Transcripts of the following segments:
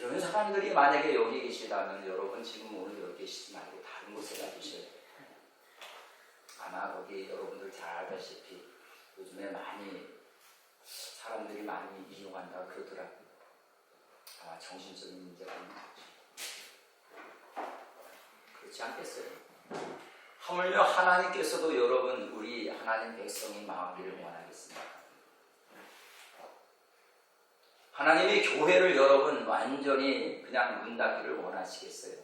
이런 사람들이 만약에 여기 계시다면 여러분 지금 오늘 여기 계시지 말고 다른 곳에 가주셔야 돼요. 아마 거기 여러분들 잘 알다시피 요즘에 사람들이 많이 이용한다 그러더라고요. 아마 정신적인 문제가 있는 거죠. 그렇지 않겠어요? 하물며 하나님께서도 여러분 우리 하나님 백성이 마음을 원하겠습니다. 하나님이 교회를 여러분 완전히 그냥 문 닫기를 원하시겠어요?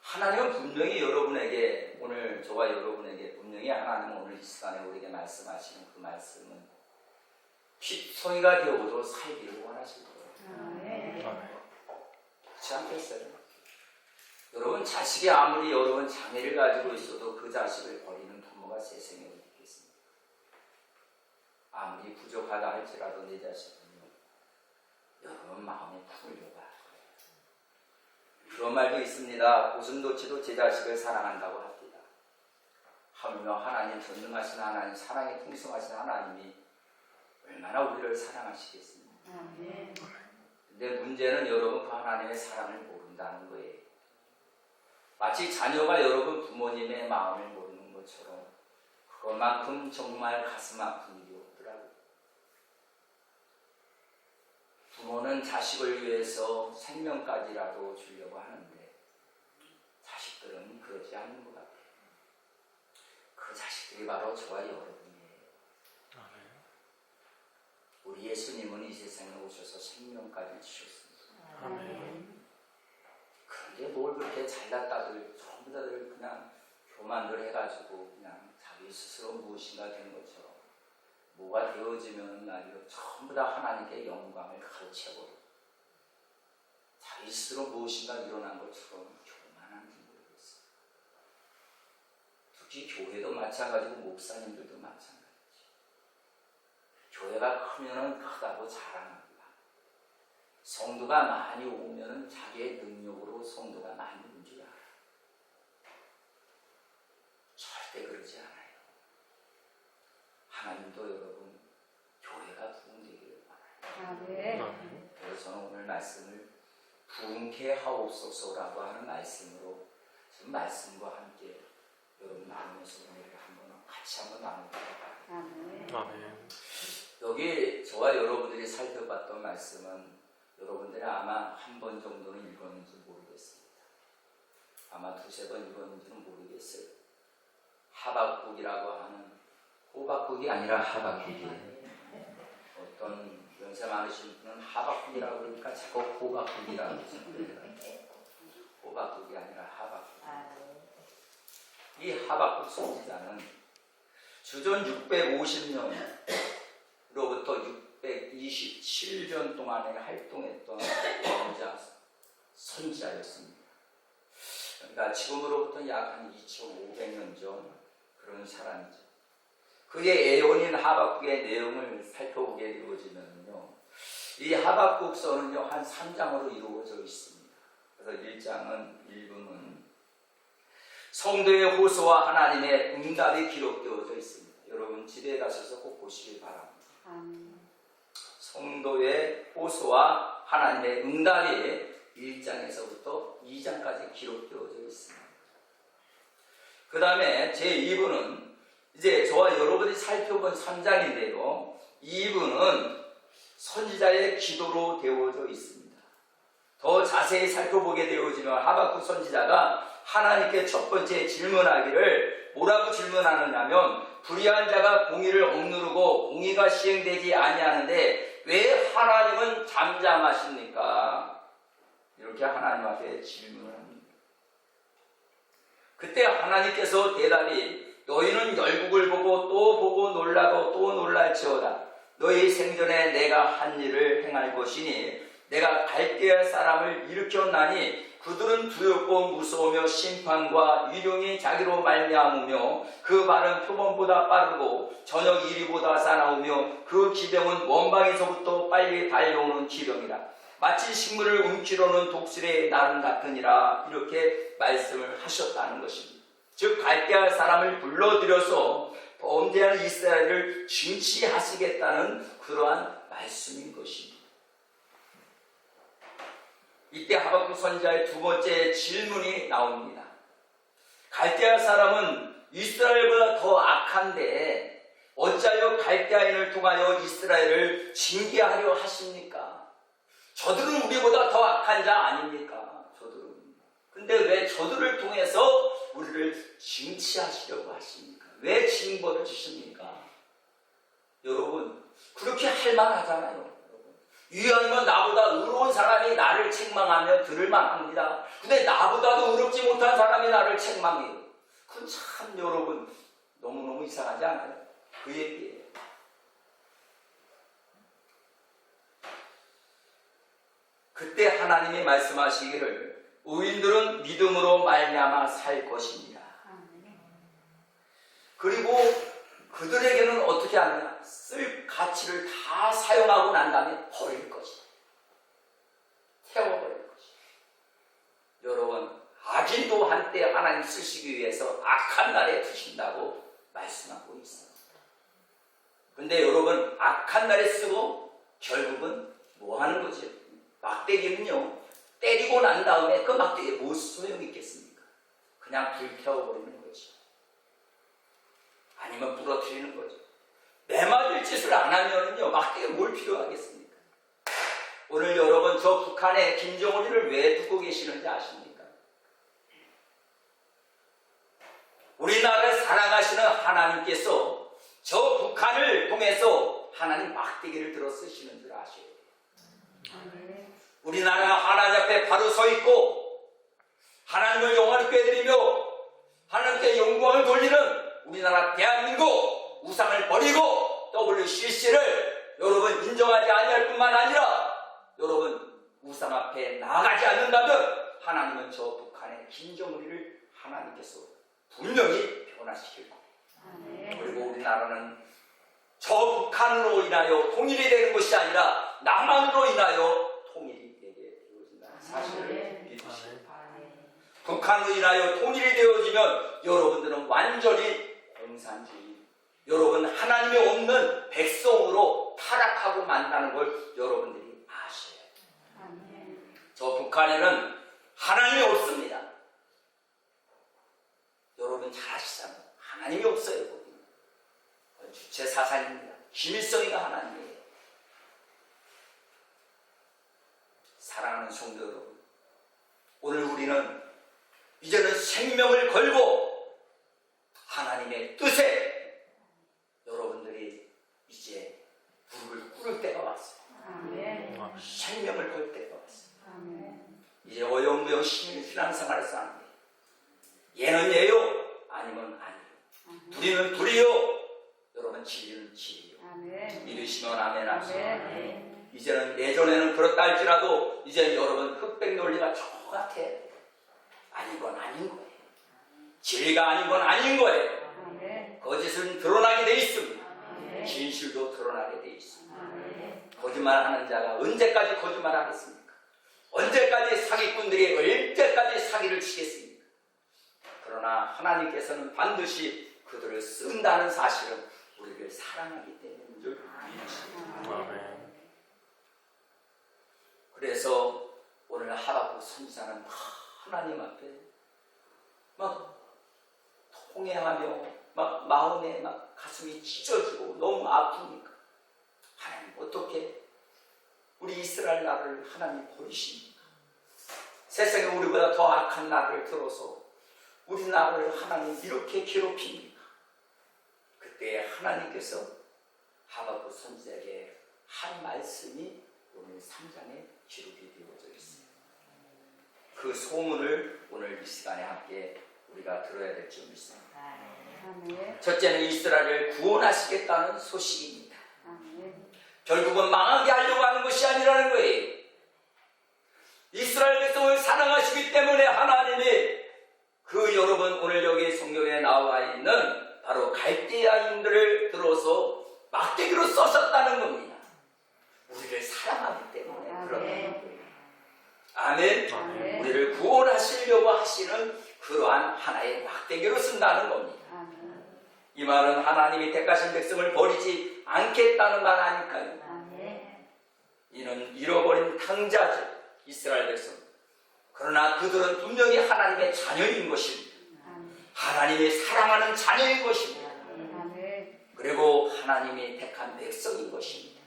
하나님은 분명히 여러분에게 오늘 저와 여러분에게 분명히 하나님은 오늘 이 시간에 우리에게 말씀하시는 그 말씀은 핏소리가 되어도 살기를 원하실 거예요. 그렇지 않겠어요? 여러분 자식이 아무리 여러분 장애를 가지고 있어도 그 자식을 버리는 부모가 세상에 어디 있겠습니까? 아무리 부족하다 할지라도 내 자식은요 여러분 마음에 품을 줘봐. 그런 말도 있습니다. 고슴도치도 제 자식을 사랑한다고 합니다. 하물며 하나님 전능하신 하나님, 사랑이 풍성하신 하나님이 얼마나 우리를 사랑하시겠습니까? 근데 문제는 여러분 그 하나님의 사랑을 모른다는 거예요. 마치 자녀가 여러분 부모님의 마음을 모르는 것처럼 그것만큼 정말 가슴 아픈 일이 없더라고요. 부모는 자식을 위해서 생명까지라도 주려고 하는데 자식들은 그러지 않는 것 같아요. 그 자식들이 바로 저와 여러분이에요. 우리 예수님은 이 세상에 오셔서 생명까지 주셨습니다. 그런데 뭘 그렇게 잘났다들 전부 다들 그냥 교만들 해가지고 그냥 자기 스스로 무엇인가 된 것처럼 뭐가 되어지면 말이요 전부 다 하나님께 영광을 가르쳐버리고 자기 스스로 무엇인가 일어난 것처럼 교만한지 모르겠어요. 특히 교회도 마찬가지고 목사님들도 마찬가지죠. 교회가 크면은 크다고 자랑합니다. 성도가 많이 오면은 자기의 능력으로 성도가 많이 온 줄 알아요. 절대 그러지 않아요. 하나님도 여러분 교회가 부흥되기를 원해요. 그래서 저는 오늘 말씀을 부흥케 하옵소서라고 하는 말씀으로 지금 말씀과 함께 여러분 나누면서 오늘 같이 한번 나눠보도록 하겠습니다. 여기 저와 여러분들이 살펴봤던 말씀은 여러분들이 아마 한 번 정도는 읽었는지 모르겠습니다. 아마 두세 번 읽었는지는 모르겠어요. 하박국이라고 하는 호박국이 아니라 하박국이에요. 어떤 연세 많으신 분은 하박국이라고 그러니까 자꾸 호박국이라고 그러잖아요. 호박국이 아니라 하박국. 이 하박국 선지자는 주전 650년으로부터 627년 동안에 활동했던 여자 선지자였습니다. 그러니까 지금으로부터 약 한 2500년 전 그런 사람이죠. 그의 애혼인 하박국의 내용을 살펴보게 되어지면요, 이 하박국서는요 한 3장으로 이루어져 있습니다. 그래서 1부는 성도의 호소와 하나님의 응답이 기록되어져 있습니다. 여러분 집에 가셔서 꼭 보시길 바랍니다. 성도의 호소와 하나님의 응답이 1장에서부터 2장까지 기록되어져 있습니다. 그 다음에 제2부는 이제 저와 여러분이 살펴본 3장인데요. 2부는 선지자의 기도로 되어져 있습니다. 더 자세히 살펴보게 되어지면 하박국 선지자가 하나님께 첫 번째 질문하기를 뭐라고 질문하느냐면 불의한 자가 공의를 억누르고 공의가 시행되지 아니하는데 왜 하나님은 잠잠하십니까? 이렇게 하나님 앞에 질문을 합니다. 그때 하나님께서 대답이 너희는 열국을 보고 또 보고 놀라고 또 놀랄지어다. 너희 생전에 내가 한 일을 행할 것이니 내가 갈대아 사람을 일으켰나니 그들은 두렵고 무서우며 심판과 위령이 자기로 말미암으며 그 발은 표범보다 빠르고 저녁 이리보다 사나우며 그 기병은 원방에서부터 빨리 달려오는 기병이라. 마치 식물을 움키려는 독수리의 나름 같으니라. 이렇게 말씀을 하셨다는 것입니다. 즉 갈대아 사람을 불러들여서 범죄하는 이스라엘을 징치하시겠다는 그러한 말씀인 것입니다. 이때 하박국 선지자의 두 번째 질문이 나옵니다. 갈대아 사람은 이스라엘보다 더 악한데 어찌하여 갈대아인을 통하여 이스라엘을 징계하려 하십니까? 저들은 우리보다 더 악한 자 아닙니까? 저들은. 근데 왜 저들을 통해서 우리를 징치하시려고 하십니까? 왜 징벌을 주십니까? 여러분, 그렇게 할 만하잖아요. 이왕이면 나보다 의로운 사람이 나를 책망하면 들을 만합니다. 근데 나보다도 의롭지 못한 사람이 나를 책망해요. 그건 참 여러분 너무너무 이상하지 않아요? 그 얘기예요. 그때 하나님이 말씀하시기를 의인들은 믿음으로 말미암아 살 것입니다. 그리고 그들에게는 어떻게 하느냐? 쓸 가치를 다 사용하고 난 다음에 버릴 것이다. 태워버릴 것이다. 여러분, 악인도 한때 하나님 쓰시기 위해서 악한 날에 두신다고 말씀하고 있습니다. 근데 여러분, 악한 날에 쓰고 결국은 뭐 하는 거죠? 막대기는요, 때리고 난 다음에 그 막대기에 무슨 소용이 있겠습니까? 그냥 불태워버리는 거죠. 아니면 부러뜨리는 거죠. 매맞을 짓을 안 하면요, 막대기가 뭘 필요하겠습니까? 오늘 여러분, 저 북한에 김정은이를 왜 두고 계시는지 아십니까? 우리나라를 사랑하시는 하나님께서 저 북한을 통해서 하나님 막대기를 들어 쓰시는 줄 아셔야 돼요. 우리나라가 하나님 앞에 바로 서 있고 하나님을 영원히 꿰드리며 하나님께 영광을 돌리는 우리나라 대한민국 우상을 버리고 WCC를 여러분 인정하지 아니할 뿐만 아니라 여러분 우상 앞에 나아가지 않는다면 하나님은 저 북한의 김정은이를 하나님께서 분명히 변화시킬 겁니다. 그리고 우리나라는 저 북한으로 인하여 통일이 되는 것이 아니라 남한으로 인하여 통일이 되게 되어진다는 사실을 믿으시기 바랍니다. 북한으로 인하여 통일이 되어지면 여러분들은 완전히 공산주의, 여러분 하나님이 없는 백성으로 타락하고 만나는 걸 여러분들이 아셔야 돼요. 저 북한에는 하나님이 없습니다. 여러분 잘 아시잖아요. 하나님이 없어요. 주체 사상입니다. 김일성이가 하나님이에요. 사랑하는 성도 여러분, 오늘 우리는 이제는 생명을 걸고 하나님의 뜻에 여러분들이 이제 무릎을 꿇을 때가 왔어요. 생명을 걸 때가 왔어요. 이제 어영부영 신앙생활에서 안 돼요. 얘는 얘요, 아니면 아니요. 둘이는 둘이요, 여러분 진리는 진리요. 믿으시면 아멘 하시고. 이제는 예전에는 그렇다 할지라도 이제 여러분 흑백 논리가 저거 같아. 아닌 건 아닌 거예요. 진리가 아닌 건 아닌 거예요. 거짓은 드러나게 돼 있습니다. 진실도 드러나게 돼 있습니다. 거짓말하는 자가 언제까지 거짓말하겠습니까? 언제까지 사기꾼들이 언제까지 사기를 치겠습니까? 그러나 하나님께서는 반드시 그들을 쓴다는 사실은 우리를 사랑하기 때문인 줄 믿으십니다. 그래서 오늘 하박국 선지자는 하나님 앞에 막 통회하며 막 마음에 막 가슴이 찢어지고 너무 아프니까 하나님 어떻게 우리 이스라엘 나라를 하나님 버리십니까? 세상에 우리보다 더 악한 나라를 들어서 우리 나라를 하나님 이렇게 괴롭힙니까? 그때 하나님께서 하박국 선지자에게 한 말씀이 오늘 3장에 기록이 되어져 있어요. 그 소문을 오늘 이 시간에 함께 우리가 들어야 될 줄 믿습니다. 첫째는 이스라엘을 구원하시겠다는 소식입니다. 결국은 망하게 하려고 하는 것이 아니라는 거예요. 이스라엘 백성을 사랑하시기 때문에 하나님이 그 여러분 오늘 여기 성경에 나와 있는 바로 갈대아인들을 들어서 막대기로 써셨다는 겁니다. 우리를 사랑하기 때문에 그런 거예요. 아멘. 아멘. 우리를 구원하시려고 하시는 그러한 하나의 막대기로 쓴다는 겁니다. 아멘. 이 말은 하나님이 택하신 백성을 버리지 않겠다는 말 아닐까요? 아멘. 이는 잃어버린 탕자죠. 이스라엘 백성. 그러나 그들은 분명히 하나님의 자녀인 것입니다. 하나님이 사랑하는 자녀인 것입니다. 그리고 하나님이 택한 백성인 것입니다.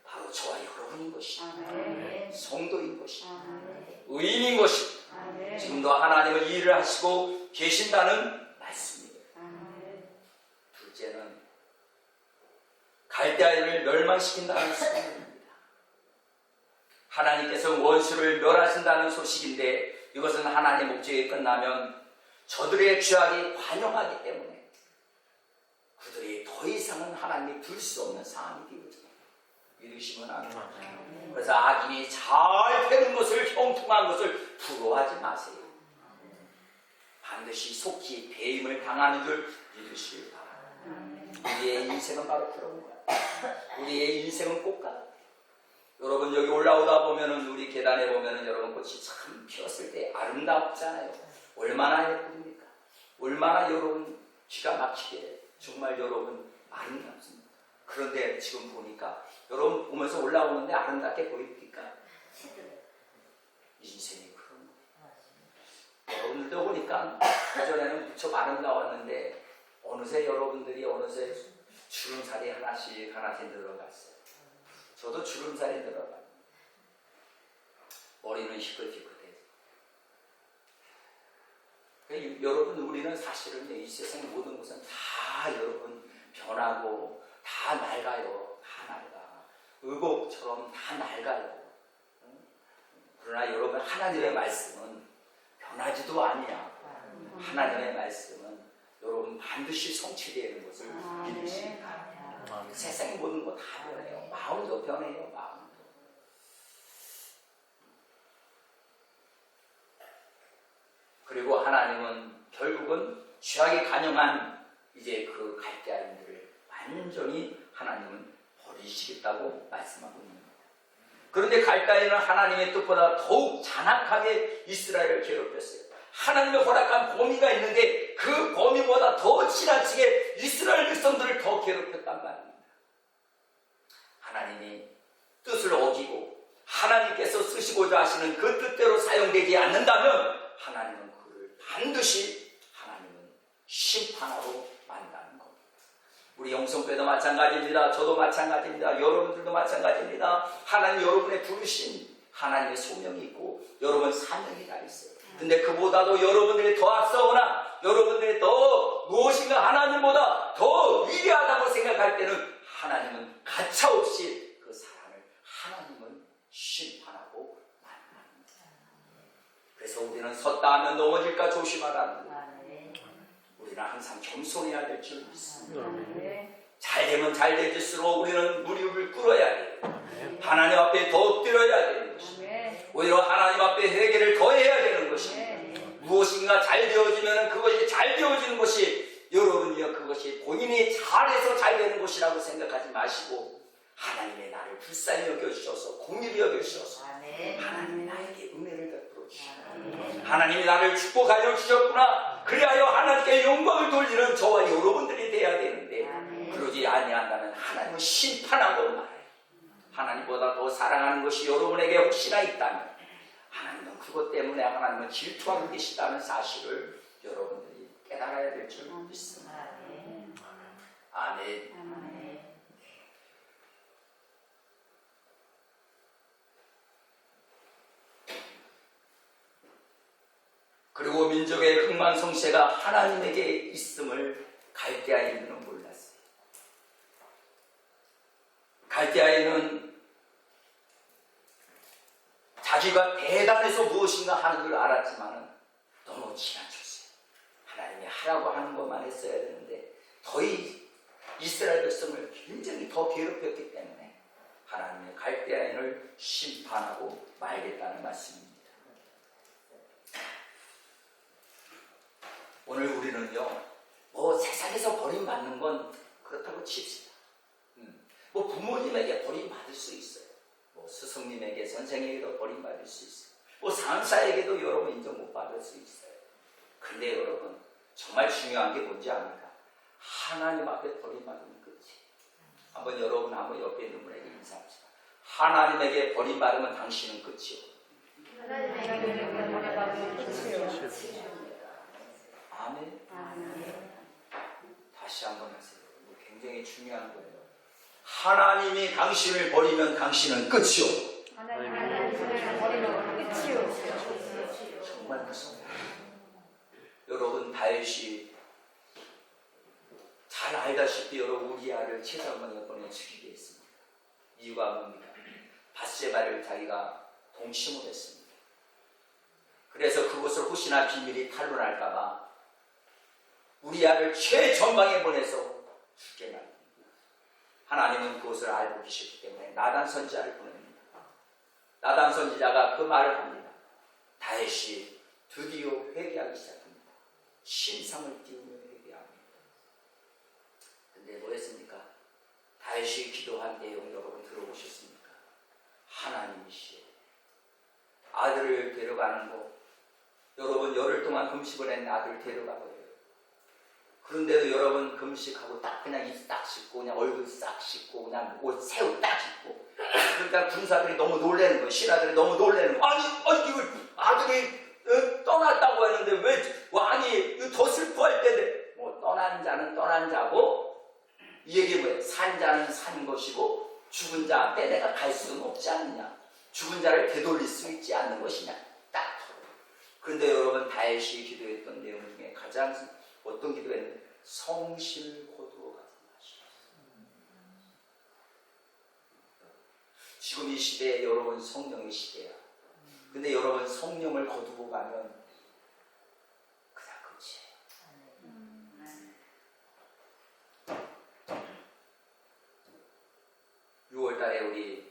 바로 저와 여러분인 것입니다. 성도인 것입니다. 의인인 것입니다. 지금도 하나님은 일을 하시고 계신다는 말씀입니다. 둘째는 갈대아인을 멸망시킨다는 소식입니다. 하나님께서 원수를 멸하신다는 소식인데 이것은 하나님의 목적이 끝나면 저들의 죄악이 관영하기 때문에 그들이 더 이상은 하나님이 둘 수 없는 상황이 되거든요. 믿으시면 안 돼요. 그래서 악인이 잘 되는 것을, 형통한 것을 부러워하지 마세요. 반드시 속히 배임을 당하는 줄 믿으시길 바랍니다. 우리의 인생은 바로 그런 거야. 우리의 인생은 꽃같아요. 여러분 여기 올라오다 보면은 우리 계단에 보면은 여러분 꽃이 참 피었을 때 아름답잖아요. 얼마나 예쁩니까? 얼마나 여러분 기가 막히게 정말 여러분 아름답습니다. 그런데 지금 보니까 여러분 보면서 올라오는데 아름답게 보입니까? 인생이 그런 거예요. 여러분들도 보니까 그전에는 무척 아름다웠는데 어느새 여러분들이 어느새 주름살이 하나씩 늘어갔어요. 저도 주름살이 늘어가요. 머리는 희끗희끗해요. 여러분 우리는 사실은 이 세상의 모든 것은 다 여러분 변하고 다 낡아요. 다 낡아. 의복처럼 다 낡아요. 그러나 여러분 하나님의 말씀은 변하지도 아니야. 하나님의 말씀은 여러분 반드시 성취되는 것을 믿으십니다. 세상의 모든 거 다 변해요. 마음도 변해요. 마음도. 그리고 하나님은 결국은 죄악에 간영한 이제 그 갈대아인들을 완전히 하나님은 버리시겠다고 말씀하고 있는 겁니다. 그런데 갈대아인은 하나님의 뜻보다 더욱 잔악하게 이스라엘을 괴롭혔어요. 하나님의 허락한 범위가 있는데 그 범위보다 더 지나치게 이스라엘 백성들을 더 괴롭혔단 말입니다. 하나님이 뜻을 어기고 하나님께서 쓰시고자 하시는 그 뜻대로 사용되지 않는다면 하나님은 그를 반드시 하나님은 심판하고 만다는 겁니다. 우리 영성교회도 마찬가지입니다. 저도 마찬가지입니다. 여러분들도 마찬가지입니다. 하나님 여러분의 부르신 하나님의 소명이 있고 여러분 사명이 다 있어요. 근데 그보다도 여러분들이 더 앞서거나 여러분들이 더 무엇인가 하나님보다 더 위대하다고 생각할 때는 하나님은 가차없이 그 사람을 하나님은 심판하고 만납니다. 그래서 우리는 섰다 하면 넘어질까 조심하라는 거예요. 우리는 항상 겸손해야 될 줄 믿습니다. 잘 되면 잘 될수록 우리는 무릎을 꿇어야 돼요. 하나님 앞에 더 엎드려야 되는 것입니다. 오히려 하나님 앞에 회개를 더 해야 되는 것입니다. 무엇인가 잘 되어지면 그것이 잘 되어지는 것이 여러분이요 그것이 본인이 잘해서 잘 되는 것이라고 생각하지 마시고 하나님의 나를 불쌍히 여겨주셔서 공의를 여겨주셔서 하나님이 나에게 은혜를 베풀어 주시고 하나님이 나를 축복하여 주셨구나 그리하여 하나님께 영광을 돌리는 저와 여러분들이 돼야 되는데 그러지 아니한다면 하나님은 심판하고 말해요. 하나님보다 더 사랑하는 것이 여러분에게 혹시나 있다면 하나님은 그것 때문에 하나님은 질투하고 계시다는 사실을 여러분들이 깨달아야 될 줄 믿습니다. 아멘. 그리고 민족의 흥망성쇠가 하나님에게 있음을 갈대아인은 몰랐어요. 갈대아인은 자기가 대단해서 무엇인가 하는 줄 알았지만 너무 지나쳤어요. 하나님이 하라고 하는 것만 했어야 되는데 이스라엘 백성을 굉장히 더 괴롭혔기 때문에 하나님의 갈대아인을 심판하고 말겠다는 말씀입니다. 오늘 우리는요 세상에서 버림받는 건 그렇다고 칩시다. 뭐 부모님에게 버림받을 수 있어요. 스승님에게 선생에게도 버림받을 수 있어요. 상사에게도 여러분 인정 못 받을 수 있어요. 근데 여러분 정말 중요한 게 뭔지 압니까? 하나님 앞에 버림받으면 끝이에요. 한번 여러분 한번 옆에 있는 분에게 인사합시다. 하나님에게 버림받으면 당신은 끝이요. 아멘. 다시 한번 하세요. 이거 굉장히 중요한 거예요. 하나님이 당신을 버리면 당신은 끝이요. 정말 무서워요. 여러분, 다윗이 잘 알다시피 여러분 우리아를 제사장에 보내 죽이게 했습니다. 이유가 뭡니까? 밧세바를 자기가 동침을 했습니다. 그래서 그것을 혹시나 비밀이 탄로날까봐 우리아를 최전방에 보내서 죽게 만듭니다. 하나님은 그것을 알고 계셨기 때문에 나단 선지자를 보냅니다. 나단 선지자가 그 말을 합니다. 다윗이 드디어 회개하기 시작합니다. 신상을 띄우며 회개합니다. 근데 뭐했습니까? 다윗이 기도한 내용 여러분 들어보셨습니까? 하나님이시여, 아들을 데려가는 거, 여러분 열흘 동안 금식을 했는데 아들 데려가 버려요. 그런데도 여러분 금식하고 딱 그냥 입 딱 씻고 그냥 얼굴 싹 씻고 그냥 옷 새우 딱 입고, 그러니까 군사들이 너무 놀라는 거예요. 신하들이 너무 놀라는 거예요. 아니 이거 아들이 떠났다고 했는데 왜 왕이 더 슬퍼할 때인데, 뭐 떠난 자는 떠난 자고, 이 얘기 뭐예요? 산 자는 산 것이고 죽은 자한테 내가 갈 수는 없지 않느냐, 죽은 자를 되돌릴 수 있지 않는 것이냐, 딱. 그런데 여러분 다윗이 기도했던 내용 중에 가장 어떤 기도했는데, 성실 거두어 가지 마시오. 지금 이 시대에 여러분 성령의 시대야. 근데 여러분 성령을 거두고 가면 그냥 끝이에요. 6월달에 우리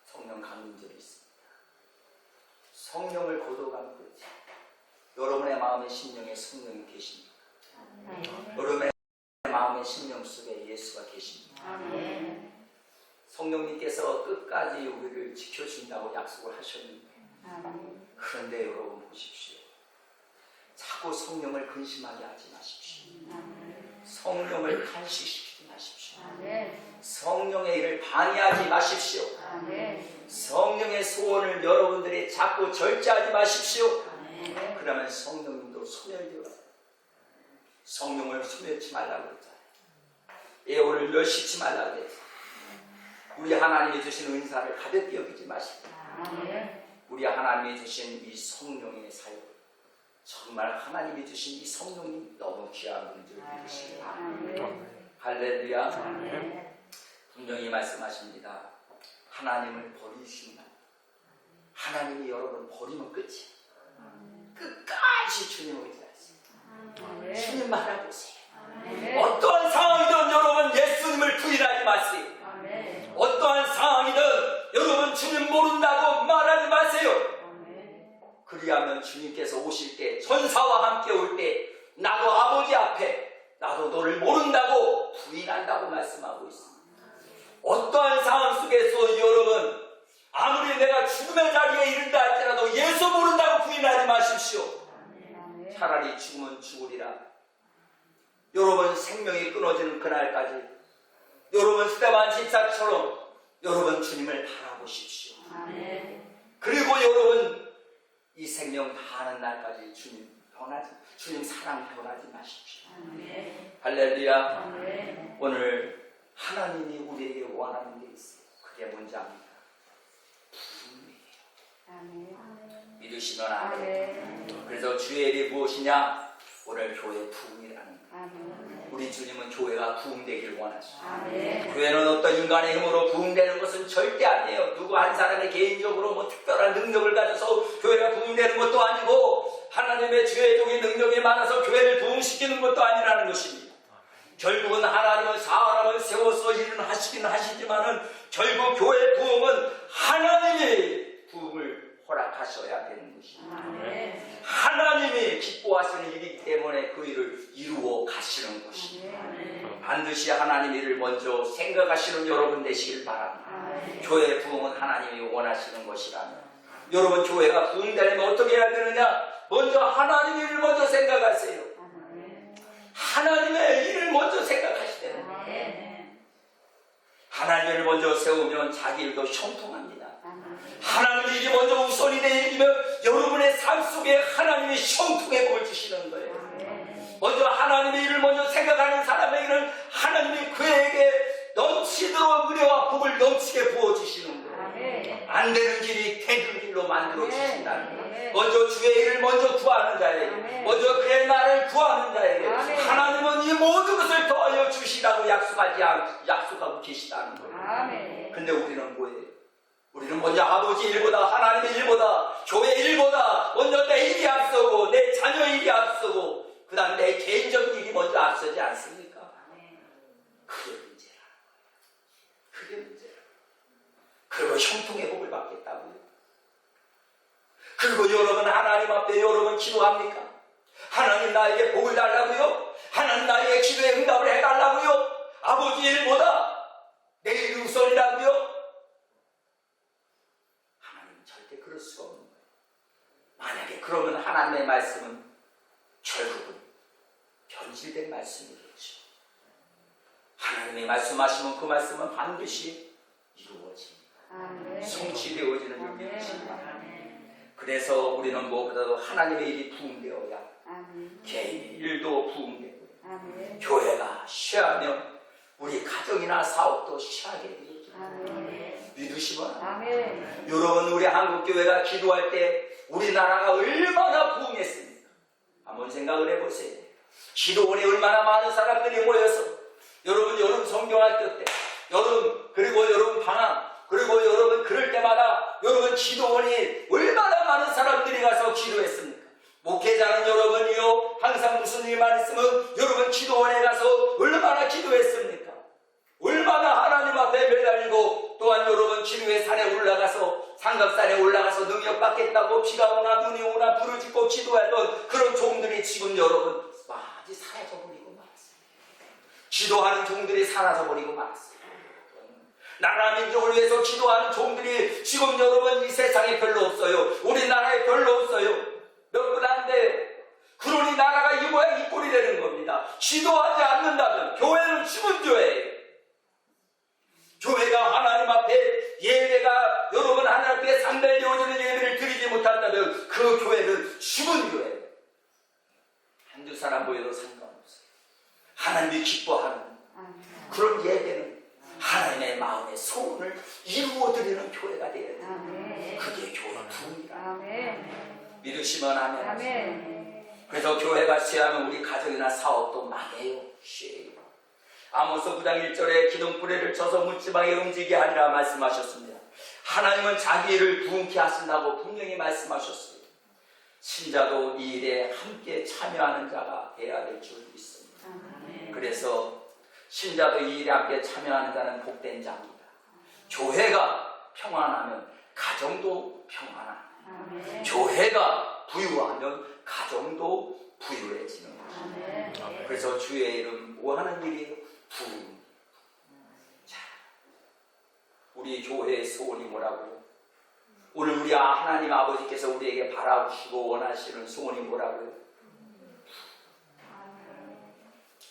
성령 강림절이 있습니다. 성령을 거두어가면 그렇지. 여러분의 마음의 심령에 성령이 계십니다. 여러분의 마음의 심령 속에 예수가 계십니다. 성령님께서 끝까지 우리를 지켜준다고 약속을 하셨는데, 그런데 여러분 보십시오. 자꾸 성령을 근심하게 하지 마십시오. 성령을 탄식시키지 마십시오. 성령의 일을 방해하지 마십시오. 성령의 소원을 여러분들이 자꾸 절제하지 마십시오. 그러면 성령님도 소멸되어요. 성령을 소멸치 말라고 했잖아요. 예오를 멸시치 말라고 했잖아요. 우리 하나님이 주신 은사를 가볍게 여기지 마시고, 우리 하나님이 주신 이 성령의 사역, 정말 하나님이 주신 이 성령님 너무 귀한 분인 줄 믿으십니다. 할렐루야. 분명히 말씀하십니다. 하나님을 버리시면, 하나님이 여러분 버리면 끝이에요. 끝까지 주님을 의지하세요. 주님만 알아보세요. 어떠한 상황이든 여러분 예수님을 부인하지 마세요. 어떠한 상황이든 여러분 주님 모른다고 말하지 마세요. 그리하면 주님께서 오실 때, 전사와 함께 올 때, 나도 아버지 앞에 나도 너를 모른다고 부인한다고 말씀하고 있습니다. 어떠한 상황 속에서 여러분 아무리 내가 죽음의 자리에 이른다 할지라도 예수 모른다고 부인하지 마십시오. 차라리 죽으면 죽으리라. 여러분 생명이 끊어지는 그날까지 여러분 스데반 집사처럼 여러분 주님을 바라보십시오. 그리고 여러분 이 생명 다하는 날까지 주님 사랑 변하지 마십시오. 할렐루야. 오늘 하나님이 우리에게 원하는 게 있어요. 그게 뭔지 압니까? 부흥이에요. 믿으시면 아멘. 그래서 주의 일이 무엇이냐? 오늘 교회 부흥이라는 거예요. 우리 주님은 교회가 부흥되길 원하시죠. 교회는 어떤 인간의 힘으로 부흥되는 것은 절대 아니에요. 누구 한 사람의 개인적으로 뭐 특별한 능력을 가져서 교회가 부흥되는 것도 아니고, 하나님의 주의적인 능력이 많아서 교회를 부흥시키는 것도 아니라는 것입니다. 결국은 하나님은 사람을 세워서 일은 하시긴 하시지만은 결국 교회 부흥은 하나님이 부흥을 허락하셔야 되는 것입니다. 하나님이 기뻐하시는 일이기 때문에 그 일을 이루어 가시는 것입니다. 반드시 하나님 일을 먼저 생각하시는 여러분 되시길 바랍니다. 교회 부흥은 하나님이 원하시는 것이라면, 여러분 교회가 부흥되려면 어떻게 해야 되느냐? 먼저 하나님 일을 먼저 생각하세요. 하나님의 일을 먼저 생각하시되는, 하나님을 먼저 세우면 자기 일도 형통합니다. 하나님의 일이 먼저 우선이 되면 여러분의 삶 속에 하나님이 형통의 복을 주시는 거예요. 먼저 하나님의 일을 먼저 생각하는 사람에게는 하나님이 그에게 넘치도록 은혜와 복을 넘치게 부어주시는 거예요. 안 되는 길이 되는 길로 만들어 주신다는 거예요. 먼저 주의 일을 먼저 구하는 자에게, 먼저 그의 나라를 구하는 자에게 하나님은 이 모든 것을 더하여 주시라고 약속하고 계시다는 거예요. 근데 우리는 뭐예요? 우리는 먼저 아버지 일보다, 하나님의 일보다, 교회 일보다 먼저 내 일이 앞서고 내 자녀 일이 앞서고 그 다음 내 개인적인 일이 먼저 앞서지 않습니까? 그게 문제라는 거예요. 그게 문제라는 거예요. 그리고 형통의 복을 받겠다고요. 그리고 여러분 하나님 앞에 여러분 기도합니까? 하나님 나에게 복을 달라고요? 하나님 나에게 기도에 응답을 해달라고요? 아버지 일보다 내 일이 우선이라고요? 하나님은 절대 그럴 수가 없는 거예요. 만약에 그러면 하나님의 말씀은 결국은 변질된 말씀이겠죠. 하나님이 말씀하시면 그 말씀은 반드시 이루어집니다. 성취되어지는 일이 있습니다. 그래서 우리는 무엇보다도 하나님의 일이 부응되어야 개인의 일도 부응되고 교회가 쉬하면 우리 가정이나 사업도 쉬하게 되어집니다. 믿으시면 여러분 우리 한국교회가 기도할 때 우리나라가 얼마나 부응했습니까? 한번 생각을 해보세요. 기도원에 얼마나 많은 사람들이 모여서 여러분 여름 성경학교 때 여름 그리고 여름 방학 그리고 여러분 그럴 때마다 여러분 기도원이 얼마나 많은 사람들이 가서 기도했습니까? 목회자는 여러분이요 항상 무슨 일만 있으면 여러분 기도원에 가서 얼마나 기도했습니까? 얼마나 하나님 앞에 매달리고 또한 여러분 기도의 산에 올라가서 삼각산에 올라가서 능력받겠다고 비가 오나 눈이 오나 부르짖고 기도하던 그런 종들이 지금 여러분 많이 사라져버리고 말았습니다. 기도하는 종들이 사라져버리고 말았습니다. 나라 민족을 위해서 기도하는 종들이 지금 여러분 이 세상에 별로 없어요. 우리나라에 별로 없어요. 몇 분 안 돼요. 그러니 나라가 이 모양 이 꼴이 되는 겁니다. 기도하지 않는다면 교회는 죽은 교회예요. 교회가 하나님 앞에 예배가 여러분 하나님 앞에 상달되어지는 예배를 드리지 못한다면 그 교회는 죽은 교회예요. 한두 사람 모여도 상관없어요. 하나님이 기뻐하는 그런 예배는 하나님의 마음의 소원을 이루어드리는 교회가 되어야 돼요. 그게 교회 부흥이라. 믿으시면 아멘. 그래서 교회가 취하면 우리 가정이나 사업도 망해요. 쉬어요. 아모스 9장 1절에 기둥뿌리를 쳐서 묻지방에 움직이게 하리라 말씀하셨습니다. 하나님은 자기 일을 부흥케 하신다고 분명히 말씀하셨어요. 신자도 이 일에 함께 참여하는 자가 되어야 될 줄 믿습니다. 그래서 신자도 이 일에 함께 참여하는 자는 복된 자입니다. 교회가 평안하면 가정도 평안합니다. 교회가 부유하면 가정도 부유해지는 것입니다. 그래서 주의 이름 뭐 하는 일이에요? 부흥. 자, 우리 교회의 소원이 뭐라고요? 오늘 우리 하나님 아버지께서 우리에게 바라시고 원하시는 소원이 뭐라고요?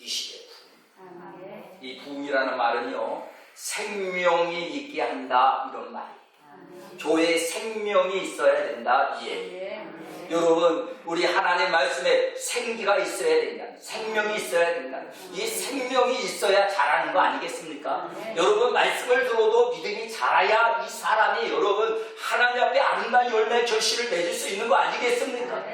이 시대 부흥. 이 부흥이라는 말은요 생명이 있게 한다 이런 말이에요. 교회에 생명이 있어야 된다 이 얘기예요. 여러분 우리 하나님 말씀에 생기가 있어야 된다. 생명이 있어야 된다. 이 생명이 있어야 자라는 거 아니겠습니까? 여러분 말씀을 들어도 믿음이 자라야 이 사람이 여러분 하나님 앞에 아름다운 열매 결실을 맺을 수 있는 거 아니겠습니까?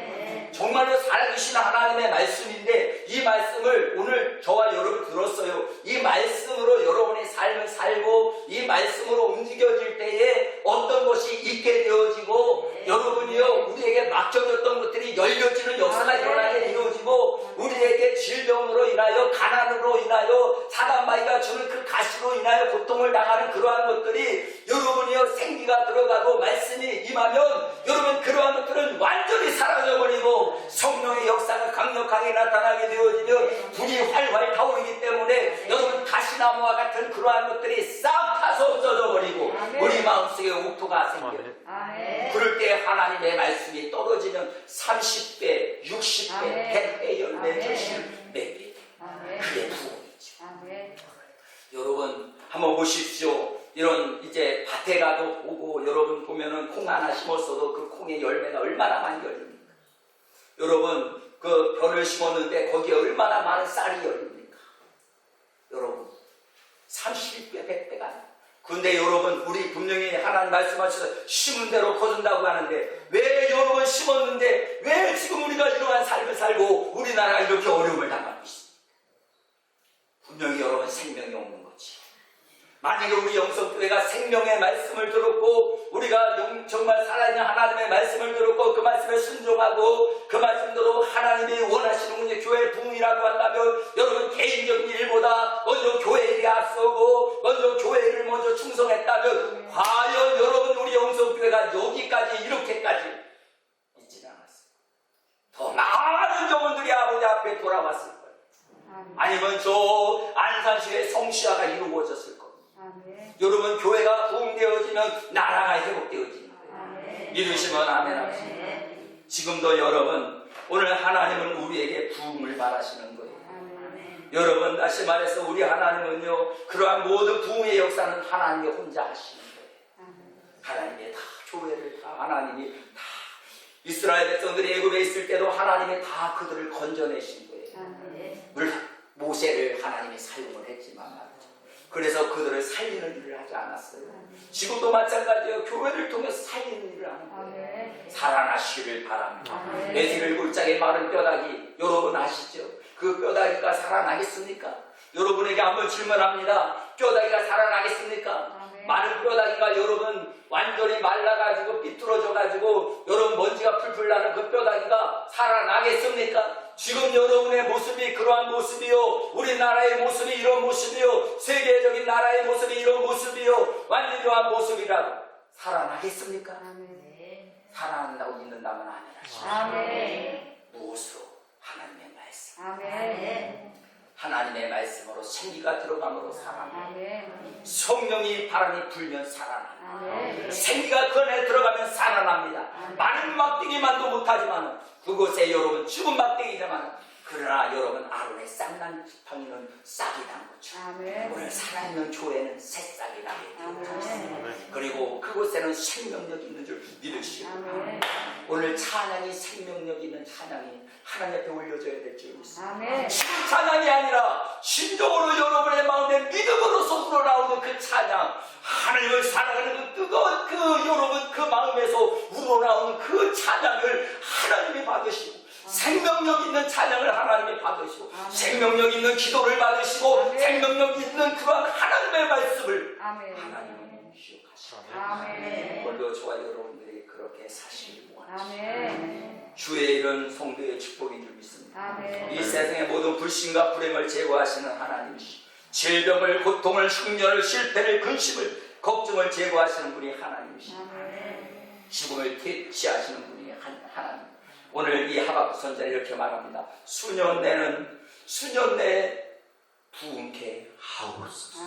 정말로 살아계신 하나님의 말씀인데 이 말씀을 오늘 저와 여러분 들었어요. 이 말씀으로 여러분의 삶을 살고 이 말씀으로 움직여질 때에 어떤 것이 있게 되어지고 여러분이요 우리에게 맡겨졌던 것들이 열려지는 역사가 일어나게 되어지고 우리에게 질병으로 인하여 가난으로 인하여 사단마귀가 주는 그 가시로 인하여 고통을 당하는 그러한 것들이 여러분이요 생기가 들어가고 말씀이 임하면 여러분 그러한 것들은 완전히 사라져버리고 성령의 역사가 강력하게 나타나게 되어지면 불이 활활 타오르기 때문에 여러분 가시나무와 같은 그러한 것들이 싹 타서 없어져 버리고 우리 마음속에 옥토가 생겨요. 그럴 때 하나님의 말씀이 떨어지면 30배, 60배, 100배 열매 결실 맺게 돼요. 그게 부흥이죠. 여러분 한번 보십시오. 이런 이제 밭에 가도 보고 여러분 보면은 콩 하나 심었어도 그 콩의 열매가 얼마나 많이 열립니까? 여러분 그 벼를 심었는데 거기에 얼마나 많은 쌀이 열립니까? 여러분 30배, 100배가. 근데 여러분 우리 분명히 하나님 말씀하셔서 심은 대로 거둔다고 하는데 왜 여러분 심었는데 왜 지금 우리가 이러한 삶을 살고 우리나라가 이렇게 어려움을 당하고 있습니까? 분명히 여러분 생명이 없는 거지. 만약에 우리 영성교회가 생명의 말씀을 들었고 우리가 정말 살아있는 하나님의 말씀을 들었고 그 말씀에 순종하고 그 말씀대로 하나님이 원하시는 것이 교회의 부흥이라고 한다면 여러분 개인적인 일보다 먼저 교회 일이 앞서고 먼저 교회 일을 먼저 충성했다면 과연 여러분 우리 영성교회가 여기까지 이렇게까지 있지는 않았어요. 더 많은 영혼들이 아버지 앞에 돌아왔을 거예요. 아니면 저 안산시의 성시화가 이루어졌을 거예요. 여러분 교회가 부흥되어지면 나라가 회복되어지는 거예요. 믿으시면 아멘 하시면 지금도 여러분 오늘 하나님은 우리에게 부흥을 바라시는 거예요. 여러분 다시 말해서 우리 하나님은요 그러한 모든 부흥의 역사는 하나님이 혼자 하시는 거예요. 하나님이 다 교회를 다 하나님이 다 이스라엘 백성들이 애굽에 있을 때도 하나님이 다 그들을 건져내신 거예요. 물론 모세를 하나님이 사용을 했지만 말이죠. 그래서 그들을 살리는 일을 하지 않았어요. 지금도 마찬가지예요. 교회를 통해서 살리는 일을 하는 거예요. 살아나시기를 바랍니다. 에스겔 9장의 마른 뼈다귀 여러분 아시죠? 그 뼈다귀가 살아나겠습니까? 여러분에게 한번 질문합니다. 뼈다귀가 살아나겠습니까? 마른 뼈다귀가 여러분 완전히 말라가지고 삐뚤어져가지고 여러분 먼지가 풀풀 나는 그 뼈다귀가 살아나겠습니까? 지금 여러분의 모습이 그러한 모습이요, 우리나라의 모습이 이런 모습이요, 세계적인 나라의 모습이 이런 모습이요, 완전히 이러한 모습이라도 살아나겠습니까? 살아난다고 믿는다면 아멘 하시죠. 무엇으로? 하나님의 말씀. 하나님의 말씀으로 생기가 들어감으로 살아나. 성령이 바람이 불면 살아나. 생기가 그 안에 들어가면 살아납니다. 많은 막대기만도 못하지만 그곳에 여러분 죽은 막대기지만 그러나 여러분 아론의 쌍난 지팡이는 싹이 난 거죠. 오늘 살아있는 교회는 새싹이 나게 되었습니다. 그리고 그곳에는 생명력이 있는 줄 믿으시고 오늘 찬양이 생명력 있는 찬양이 하나님 앞에 올려져야 될 줄 믿습니다. 찬양이 아니라 심정으로 여러분의 마음에 믿음으로서 우러나오는 그 찬양, 하나님을 사랑하는 그 뜨거운 그 여러분 그 마음에서 우러나오는 그 찬양을 하나님이 받으시고 생명력 있는 찬양을 하나님이 받으시고 생명력 있는 기도를 받으시고 생명력 있는 그러한 하나님의 말씀을 하나님은 기억하시고 오늘도 저와 여러분들이 그렇게 사시길 원하십니다. 주의 이런 성도의 축복인 줄 믿습니다. 이 세상의 모든 불신과 불행을 제거하시는 하나님이시 질병을, 고통을, 흉년을, 실패를, 근심을, 걱정을 제거하시는 분이 하나님이십니다. 죽음을 퇴치하시는 분이 하나님. 오늘 이 하박국 선지자는 이렇게 말합니다. 수년 내에 부흥케 하옵소서.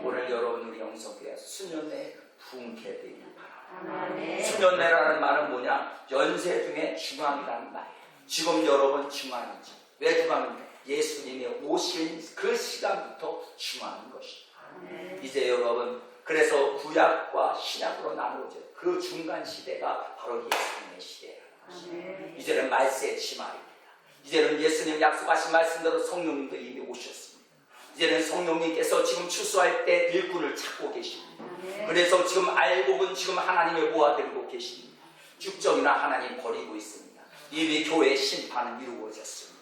오늘 여러분 우리 영성교회 수년 내에 부흥케 되길 바랍니다. 수년 내라는 말은 뭐냐? 연세 중에 중앙이라는 말이에요. 지금 여러분 중앙이죠. 왜 중앙입니까? 예수님이 오신 그 시간부터 중앙인 것입니다. 이제 여러분 그래서 구약과 신약으로 나누어져 그 중간 시대가 바로 예수님의 시대예요. 이제는 말세의 치말입니다. 이제는 예수님 약속하신 말씀대로 성령님도 이미 오셨습니다. 이제는 성령님께서 지금 추수할 때 일꾼을 찾고 계십니다. 그래서 지금 알곡은 지금 하나님의 모아들고 계십니다. 죽정이나 하나님 버리고 있습니다. 이미 교회의 심판은 이루어졌습니다.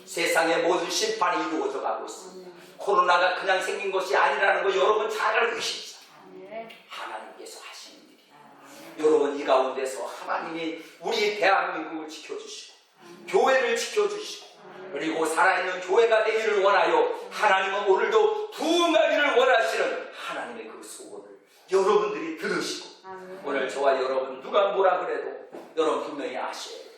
세상의 모든 심판이 이루어져 가고 있습니다. 코로나가 그냥 생긴 것이 아니라는 거 여러분 잘 알고 계시죠? 하나님께서 하시는 일이에요. 여러분 이 가운데서 하나님이 우리 대한민국을 지켜주시고 교회를 지켜주시고 그리고 살아있는 교회가 되기를 원하여 하나님은 오늘도 부흥하기를 원하시는 하나님의 그 소원을 여러분들이 들으시고 오늘 저와 여러분 누가 뭐라 그래도 여러분 분명히 아셔야 돼요.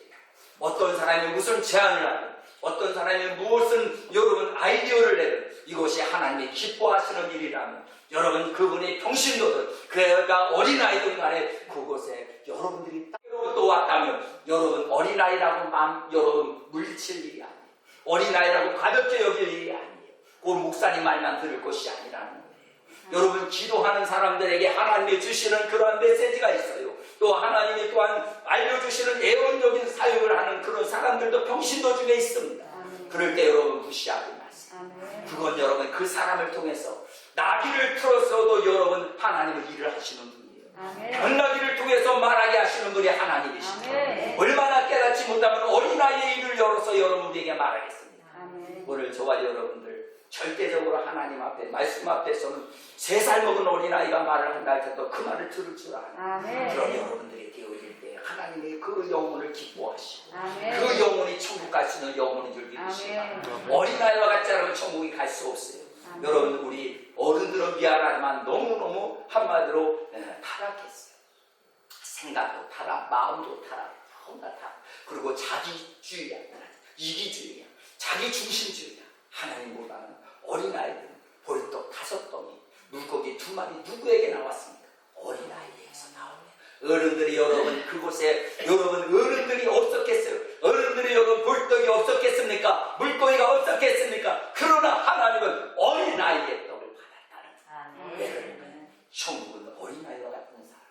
어떤 사람이 무슨 제안을 하든 어떤 사람이 무엇은 여러분 아이디어를 내든 이것이 하나님이 기뻐하시는 일이라면 여러분 그분이 평신도든 그가 어린아이든 간에 그곳에 여러분들이 또 왔다면 여러분 어린아이라고 여러분 물리칠 일이 아니에요. 어린아이라고 가볍게 여길 일이 아니에요. 그 목사님 말만 들을 것이 아니라는 거예요. 여러분 기도하는 사람들에게 하나님이 주시는 그러한 메시지가 있어요. 또 하나님이 또한 알려주시는 애원적인 사역을 하는 그런 사람들도 평신도 중에 있습니다. 그럴 때 여러분 무시하지 마세요. 그건 여러분 그 사람을 통해서 나귀를 틀었어도 여러분 하나님은 일을 하시는 분이에요. 당나귀를 통해서 말하게 하시는 분이 하나님이시죠. 얼마나 깨닫지 못하면 어린아이의 입을 열어서 여러분에게 말하겠습니다. 오늘 저와 여러분들 절대적으로 하나님 앞에 말씀 앞에서는 3살 먹은 어린아이가 말을 한다 할때도 그 말을 들을 줄 알아요. 그런 여러분들이 되어질 때 하나님이 그 영혼을 기뻐하시고 그 영혼이 천국 갈 수 있는 영혼인 줄 믿으시다. 어린아이와 같지 않으면 천국이 갈 수 없어요. 여러분 우리 어른들은 미안하지만 너무너무 한마디로 타락했어요. 생각도 타락, 마음도 타락, 너무나 타락. 그리고 자기주의야, 이기주의야, 자기중심주의야. 하나님보다는 어린아이들은 보리떡 5덩이, 물고기 2마리 누구에게 나왔습니까? 어린아이에게서 나오네. 어른들이 여러분 그곳에 여러분 어른들이 없었겠어요? 어른들이 여러분 볼떡이 없었겠습니까? 물고기가 없었겠습니까? 그러나 하나님은 어린아이의 떡을 받았다는 거예요. 천국은 어린아이와 같은 사람,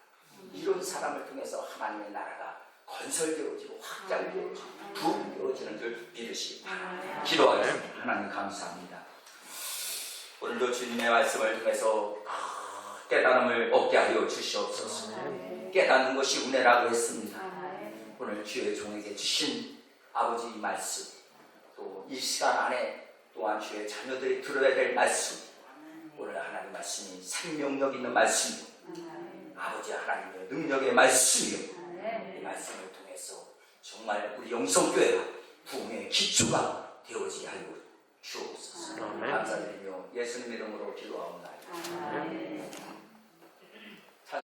이런 사람을 통해서 하나님의 나라가 건설되어지고 확장되어지고 부흥되어지는 줄 믿으시기 바랍니다. 기도하겠습니다. 하나님 감사합니다. 오늘도 주님의 말씀을 통해서 깨달음을 얻게 하여 주시옵소서. 깨닫는 것이 은혜라고 했습니다. 오늘 주의 종에게 주신 아버지 말씀, 또 이 시간 안에 또한 주의 자녀들이 들어야 될 말씀, 오늘 하나님 말씀이 생명력 있는 말씀이요, 아버지 하나님의 능력의 말씀이요, 이 말씀을 통해서 정말 우리 영성교회가 부흥의 기초가 되어지게 하여 주옵소서. 감사드리며 예수님 이름으로 기도하옵나이다.